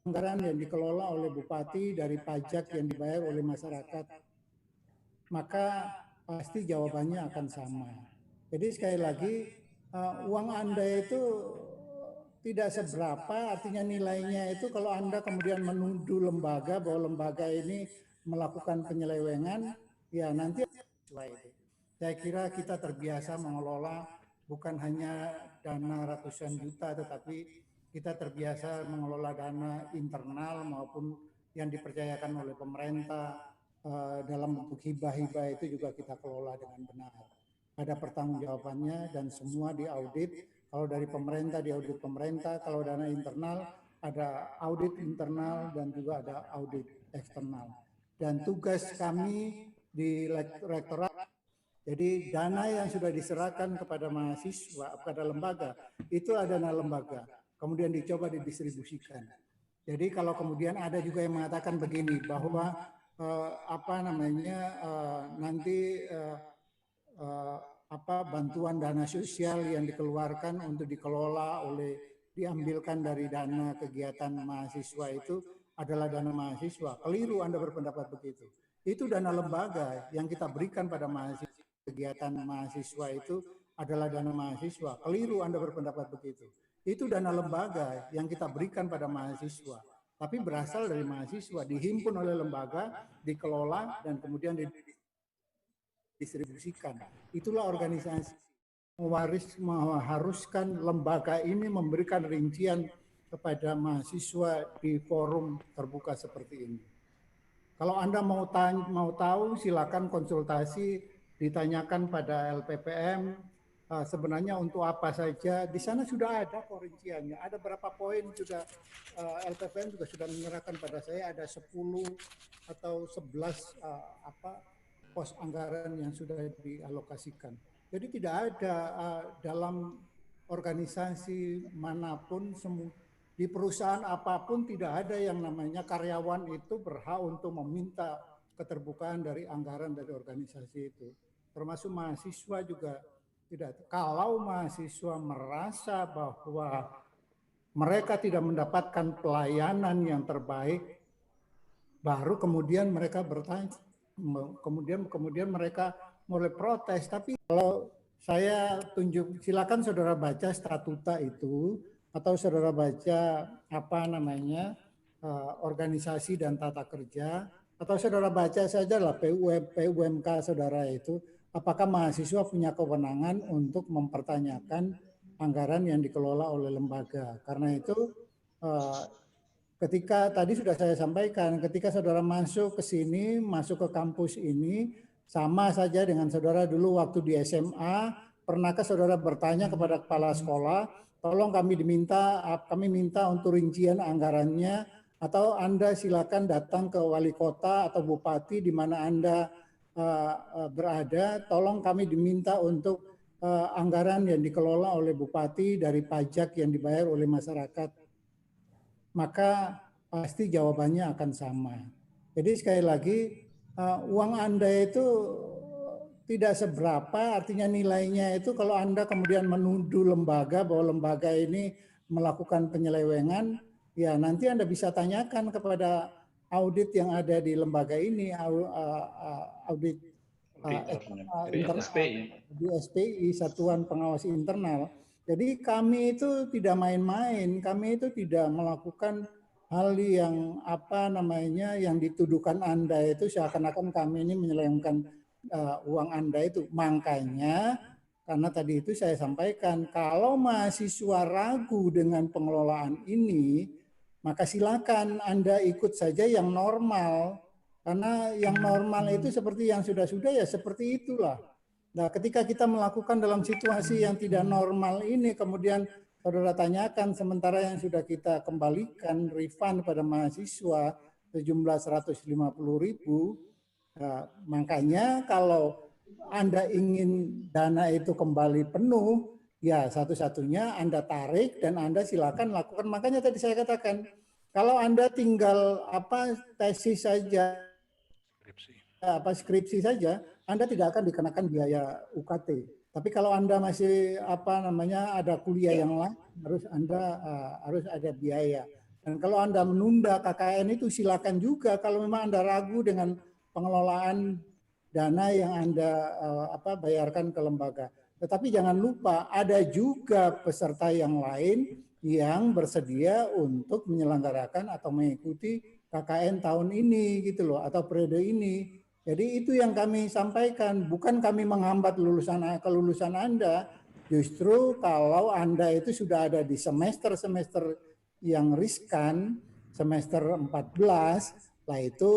anggaran yang dikelola oleh bupati dari pajak yang dibayar oleh masyarakat, maka pasti jawabannya akan sama. Jadi sekali lagi, uang Anda itu tidak seberapa, artinya nilainya itu kalau Anda kemudian menuduh lembaga bahwa lembaga ini melakukan penyelewengan, ya nanti sesuai itu. Saya kira kita terbiasa mengelola bukan hanya dana ratusan juta, tetapi kita terbiasa mengelola dana internal maupun yang dipercayakan oleh pemerintah dalam bentuk hibah-hibah itu juga kita kelola dengan benar. Ada pertanggungjawabannya dan semua diaudit. Kalau dari pemerintah diaudit pemerintah, kalau dana internal ada audit internal dan juga ada audit eksternal. Dan tugas kami di rektorat, jadi dana yang sudah diserahkan kepada mahasiswa, kepada lembaga, itu ada dana lembaga, kemudian dicoba didistribusikan. Jadi kalau kemudian ada juga yang mengatakan begini, bahwa nanti bantuan dana sosial yang dikeluarkan untuk dikelola diambilkan dari dana kegiatan mahasiswa itu adalah dana mahasiswa. Keliru Anda berpendapat begitu. Itu dana lembaga yang kita berikan pada mahasiswa. Kegiatan mahasiswa itu adalah dana mahasiswa. Keliru Anda berpendapat begitu. Itu dana lembaga yang kita berikan pada mahasiswa. Tapi berasal dari mahasiswa, dihimpun oleh lembaga, dikelola, dan kemudian distribusikan. Itulah organisasi mengharuskan lembaga ini memberikan rincian kepada mahasiswa di forum terbuka seperti ini. Kalau Anda mau tahu, silakan konsultasi, ditanyakan pada LPPM, sebenarnya untuk apa saja. Di sana sudah ada rinciannya, ada berapa poin juga. LPPM juga sudah menyerahkan pada saya, ada 10 atau 11 pos anggaran yang sudah dialokasikan. Jadi tidak ada dalam organisasi manapun, di perusahaan apapun tidak ada yang namanya karyawan itu berhak untuk meminta keterbukaan dari anggaran dari organisasi itu. Termasuk mahasiswa juga tidak. Kalau mahasiswa merasa bahwa mereka tidak mendapatkan pelayanan yang terbaik, baru kemudian mereka bertanya, kemudian mereka mulai protes. Tapi kalau saya tunjuk, silakan saudara baca statuta itu, atau saudara baca organisasi dan tata kerja, atau saudara baca saja lah PUMK saudara itu, apakah mahasiswa punya kewenangan untuk mempertanyakan anggaran yang dikelola oleh lembaga. Karena itu ketika tadi sudah saya sampaikan, ketika saudara masuk ke sini, masuk ke kampus ini, sama saja dengan saudara dulu waktu di SMA, pernahkah saudara bertanya kepada kepala sekolah, tolong kami minta untuk rincian anggarannya, atau Anda silakan datang ke wali kota atau bupati di mana Anda berada, tolong kami diminta untuk anggaran yang dikelola oleh bupati dari pajak yang dibayar oleh masyarakat, maka pasti jawabannya akan sama. Jadi sekali lagi, uang Anda itu tidak seberapa, artinya nilainya itu kalau Anda kemudian menuduh lembaga bahwa lembaga ini melakukan penyelewengan, ya nanti Anda bisa tanyakan kepada audit yang ada di lembaga ini, audit di SPI, Satuan Pengawas Internal. Jadi kami itu tidak main-main, kami itu tidak melakukan hal yang yang dituduhkan Anda itu seakan-akan kami ini menyelewengkan uang Anda itu. Makanya karena tadi itu saya sampaikan, kalau mahasiswa ragu dengan pengelolaan ini, maka silakan Anda ikut saja yang normal. Karena yang normal itu seperti yang sudah-sudah ya seperti itulah. Nah, ketika kita melakukan dalam situasi yang tidak normal ini, kemudian saudara tanyakan, sementara yang sudah kita kembalikan refund pada mahasiswa sejumlah 150.000, nah, makanya kalau Anda ingin dana itu kembali penuh, ya satu-satunya Anda tarik dan Anda silakan lakukan. Makanya tadi saya katakan, kalau Anda tinggal tesis saja, skripsi saja, Anda tidak akan dikenakan biaya UKT. Tapi kalau Anda masih ada kuliah yang lain, harus ada biaya. Dan kalau Anda menunda KKN itu silakan juga kalau memang Anda ragu dengan pengelolaan dana yang Anda bayarkan ke lembaga. Tetapi jangan lupa ada juga peserta yang lain yang bersedia untuk menyelenggarakan atau mengikuti KKN tahun ini gitu loh, atau periode ini. Jadi itu yang kami sampaikan, bukan kami menghambat kelulusan Anda. Justru kalau Anda itu sudah ada di semester-semester yang riskan, semester 14, lah itu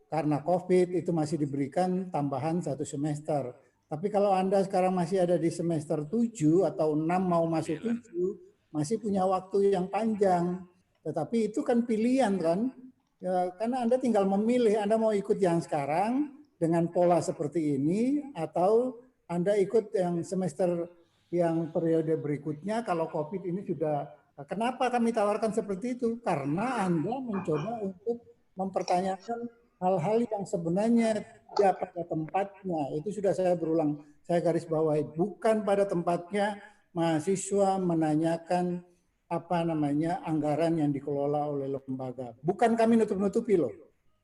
karena COVID itu masih diberikan tambahan 1 semester. Tapi kalau Anda sekarang masih ada di semester 7 atau 6 mau masuk 7, masih punya waktu yang panjang. Tetapi itu kan pilihan kan, ya, karena Anda tinggal memilih Anda mau ikut yang sekarang dengan pola seperti ini atau Anda ikut yang semester yang periode berikutnya kalau COVID ini sudah. Kenapa kami tawarkan seperti itu? Karena Anda mencoba untuk mempertanyakan hal-hal yang sebenarnya tidak pada tempatnya. Itu sudah saya berulang, saya garis bawahi, bukan pada tempatnya mahasiswa menanyakan anggaran yang dikelola oleh lembaga. Bukan kami nutup-nutupi loh.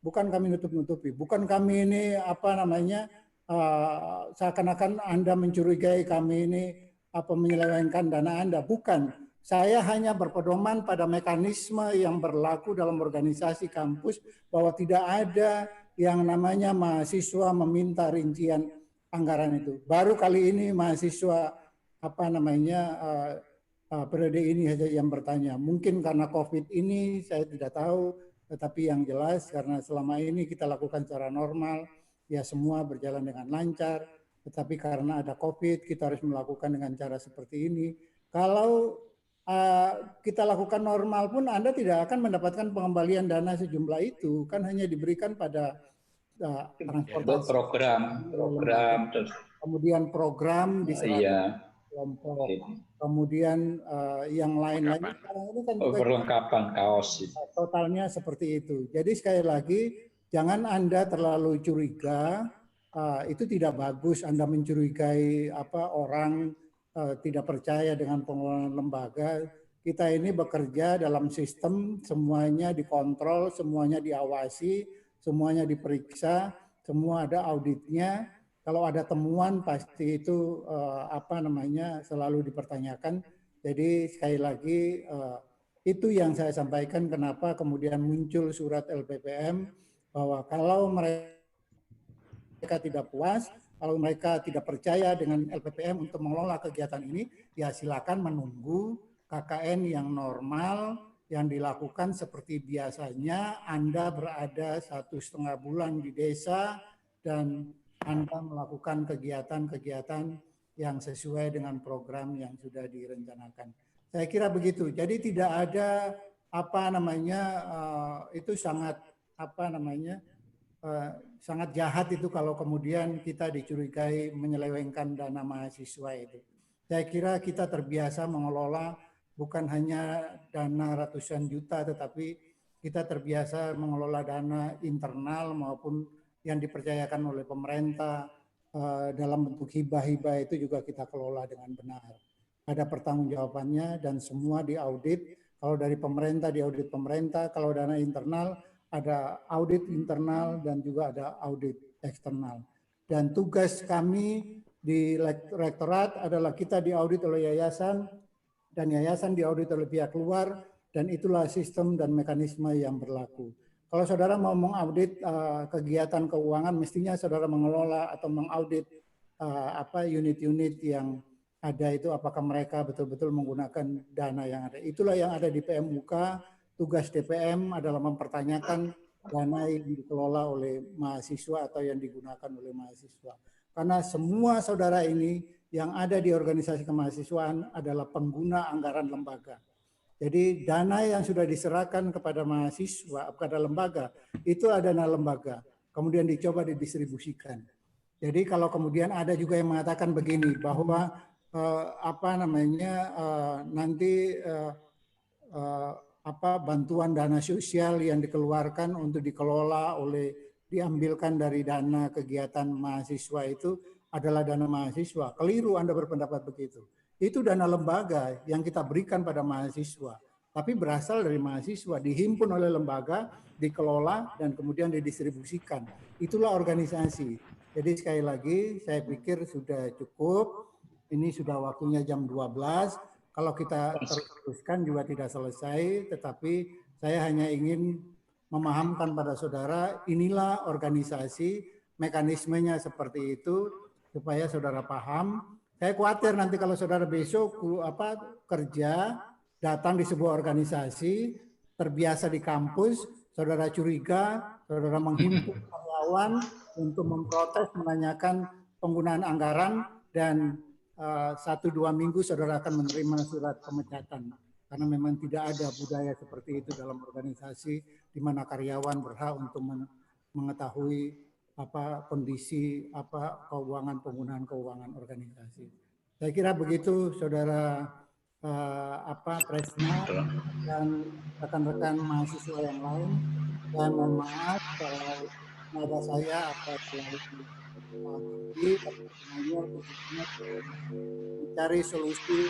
Bukan kami nutup-nutupi. Bukan kami ini seakan-akan Anda mencurigai kami ini menyelewengkan dana Anda. Bukan. Saya hanya berpedoman pada mekanisme yang berlaku dalam organisasi kampus bahwa tidak ada yang namanya mahasiswa meminta rincian anggaran itu. Baru kali ini mahasiswa periode ini saja yang bertanya. Mungkin karena COVID ini saya tidak tahu, tetapi yang jelas karena selama ini kita lakukan secara normal, ya semua berjalan dengan lancar. Tetapi karena ada COVID, kita harus melakukan dengan cara seperti ini. Kalau kita lakukan normal pun Anda tidak akan mendapatkan pengembalian dana sejumlah itu, kan hanya diberikan pada transportasi program kemudian program diserahkan kelompok, kemudian yang lain-lain ini kan perlengkapan kaos totalnya seperti itu. Jadi sekali lagi jangan Anda terlalu curiga, itu tidak bagus Anda mencurigai orang tidak percaya dengan pengelolaan lembaga. Kita ini bekerja dalam sistem, semuanya dikontrol, semuanya diawasi, semuanya diperiksa, semua ada auditnya. Kalau ada temuan pasti itu selalu dipertanyakan. Jadi sekali lagi itu yang saya sampaikan kenapa kemudian muncul surat LPPM bahwa kalau mereka tidak puas, kalau mereka tidak percaya dengan LPPM untuk mengelola kegiatan ini, ya silakan menunggu KKN yang normal yang dilakukan seperti biasanya. Anda berada 1,5 bulan di desa dan Anda melakukan kegiatan-kegiatan yang sesuai dengan program yang sudah direncanakan. Saya kira begitu. Jadi tidak ada itu sangat sangat jahat itu kalau kemudian kita dicurigai menyelewengkan dana mahasiswa itu. Saya kira kita terbiasa mengelola bukan hanya dana ratusan juta, tetapi kita terbiasa mengelola dana internal maupun yang dipercayakan oleh pemerintah dalam bentuk hibah-hibah itu juga kita kelola dengan benar. Ada pertanggungjawabannya dan semua diaudit. Kalau dari pemerintah diaudit pemerintah, kalau dana internal ada audit internal dan juga ada audit eksternal. Dan tugas kami di rektorat adalah kita diaudit oleh yayasan dan yayasan diaudit oleh pihak luar, dan itulah sistem dan mekanisme yang berlaku. Kalau saudara mau mengaudit kegiatan keuangan, mestinya saudara mengelola atau mengaudit unit-unit yang ada itu apakah mereka betul-betul menggunakan dana yang ada. Itulah yang ada di PMUK. Tugas DPM adalah mempertanyakan dana yang dikelola oleh mahasiswa atau yang digunakan oleh mahasiswa. Karena semua saudara ini yang ada di organisasi kemahasiswaan adalah pengguna anggaran lembaga. Jadi dana yang sudah diserahkan kepada mahasiswa, kepada lembaga, itu ada dana lembaga. Kemudian dicoba didistribusikan. Jadi kalau kemudian ada juga yang mengatakan begini, bahwa bantuan dana sosial yang dikeluarkan untuk dikelola diambilkan dari dana kegiatan mahasiswa itu adalah dana mahasiswa. Keliru Anda berpendapat begitu. Itu dana lembaga yang kita berikan pada mahasiswa. tapi berasal dari mahasiswa, dihimpun oleh lembaga, dikelola, dan kemudian didistribusikan. Itulah organisasi. Jadi sekali lagi saya pikir sudah cukup, ini sudah waktunya jam 12, kalau kita teruskan juga tidak selesai, tetapi saya hanya ingin memahamkan pada saudara, inilah organisasi, mekanismenya seperti itu, supaya saudara paham. Saya khawatir nanti kalau saudara besok kerja, datang di sebuah organisasi, terbiasa di kampus, saudara curiga, saudara menghimpun karyawan untuk memprotes, menanyakan penggunaan anggaran, dan 1-2 minggu saudara akan menerima surat pemecatan. Karena memang tidak ada budaya seperti itu dalam organisasi di mana karyawan berhak untuk mengetahui kondisi keuangan, penggunaan keuangan organisasi. Saya kira begitu, saudara Kresna dan rekan-rekan mahasiswa yang lain. Dan mohon maaf kalau nada saya terlalu tinggi, tapi sebenarnya khususnya mencari solusi